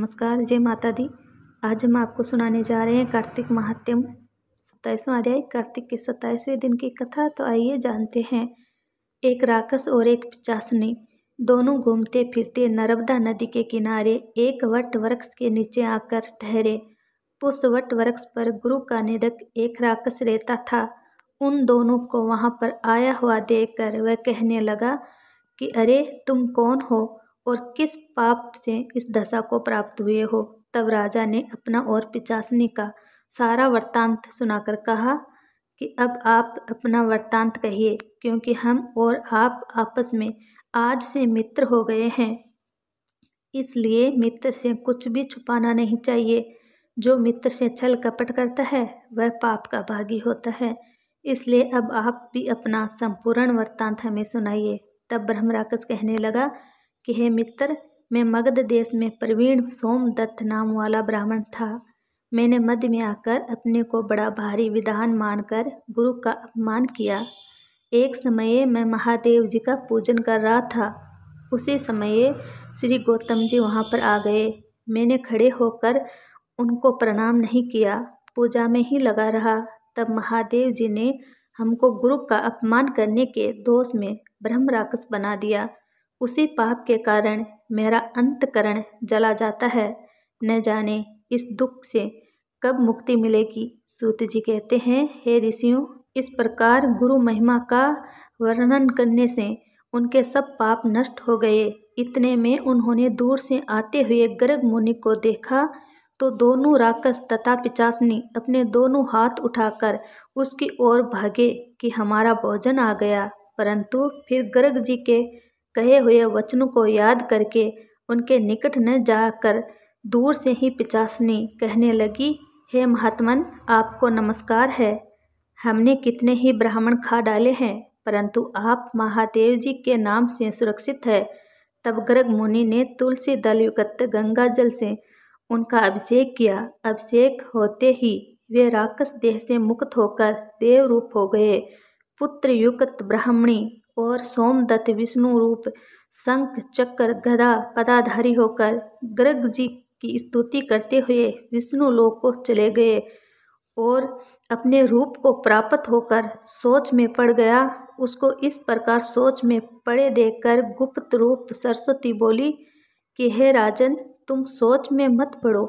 नमस्कार, जय माता दी। आज हम आपको सुनाने जा रहे हैं कार्तिक महात्म्य 27वां अध्याय कार्तिक के 27वें दिन की कथा। तो आइए जानते हैं। एक राक्षस और एक पिशाचनी दोनों घूमते फिरते नर्मदा नदी के किनारे एक वट वृक्ष के नीचे आकर ठहरे। उस वट वृक्ष पर गुरु का निधक एक राक्षस रहता था। उन दोनों को वहां पर आया हुआ देखकर वह कहने लगा कि अरे तुम कौन हो और किस पाप से इस दशा को प्राप्त हुए हो। तब राजा ने अपना और पिशाचनी का सारा वृत्तांत सुनाकर कहा कि अब आप अपना वृत्तांत कहिए, क्योंकि हम और आप आपस में आज से मित्र हो गए हैं। इसलिए मित्र से कुछ भी छुपाना नहीं चाहिए। जो मित्र से छल कपट करता है वह पाप का भागी होता है। इसलिए अब आप भी अपना संपूर्ण वृत्तांत हमें सुनाइए। तब ब्रह्म राक्षस कहने लगा कि हे मित्र, मैं मगध देश में प्रवीण सोमदत्त नाम वाला ब्राह्मण था। मैंने मध्य में आकर अपने को बड़ा भारी विद्वान मानकर गुरु का अपमान किया। एक समय मैं महादेव जी का पूजन कर रहा था। उसी समय श्री गौतम जी वहाँ पर आ गए। मैंने खड़े होकर उनको प्रणाम नहीं किया, पूजा में ही लगा रहा। तब महादेव जी ने हमको गुरु का अपमान करने के दोष में ब्रह्म राक्षस बना दिया। उसी पाप के कारण मेरा अंतकरण जला जाता है। न जाने इस दुख से कब मुक्ति मिलेगी। सूत जी कहते हैं, हे ऋषियों, इस प्रकार गुरु महिमा का वर्णन करने से उनके सब पाप नष्ट हो गए। इतने में उन्होंने दूर से आते हुए गर्ग मुनि को देखा तो दोनों राक्षस तथा पिशाचनी अपने दोनों हाथ उठाकर उसकी ओर भागे कि हमारा भोजन आ गया। परंतु फिर गर्ग जी के कहे हुए वचनों को याद करके उनके निकट न जाकर दूर से ही पिशाचनी कहने लगी, हे महात्मन, आपको नमस्कार है। हमने कितने ही ब्राह्मण खा डाले हैं, परंतु आप महादेव जी के नाम से सुरक्षित है। तब गर्ग मुनि ने तुलसी दल युक्त गंगा जल से उनका अभिषेक किया। अभिषेक होते ही वे राक्षस देह से मुक्त होकर देव रूप हो गए। पुत्र युक्त ब्राह्मणी और सोमदत्त विष्णु रूप शंख चक्र गदा पदाधारी होकर गर्ग जी की स्तुति करते हुए विष्णु लोक को चले गए और अपने रूप को प्राप्त होकर सोच में पड़ गया। उसको इस प्रकार सोच में पड़े देखकर गुप्त रूप सरस्वती बोली कि हे राजन, तुम सोच में मत पड़ो।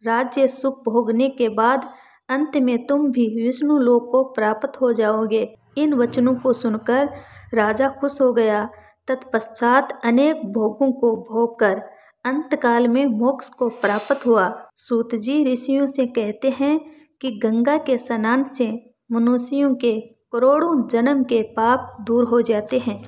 राज्य सुख भोगने के बाद अंत में तुम भी विष्णु लोक को प्राप्त हो जाओगे। इन वचनों को सुनकर राजा खुश हो गया। तत्पश्चात अनेक भोगों को भोगकर अंतकाल में मोक्ष को प्राप्त हुआ। सूत जी ऋषियों से कहते हैं कि गंगा के स्नान से मनुष्यों के करोड़ों जन्म के पाप दूर हो जाते हैं।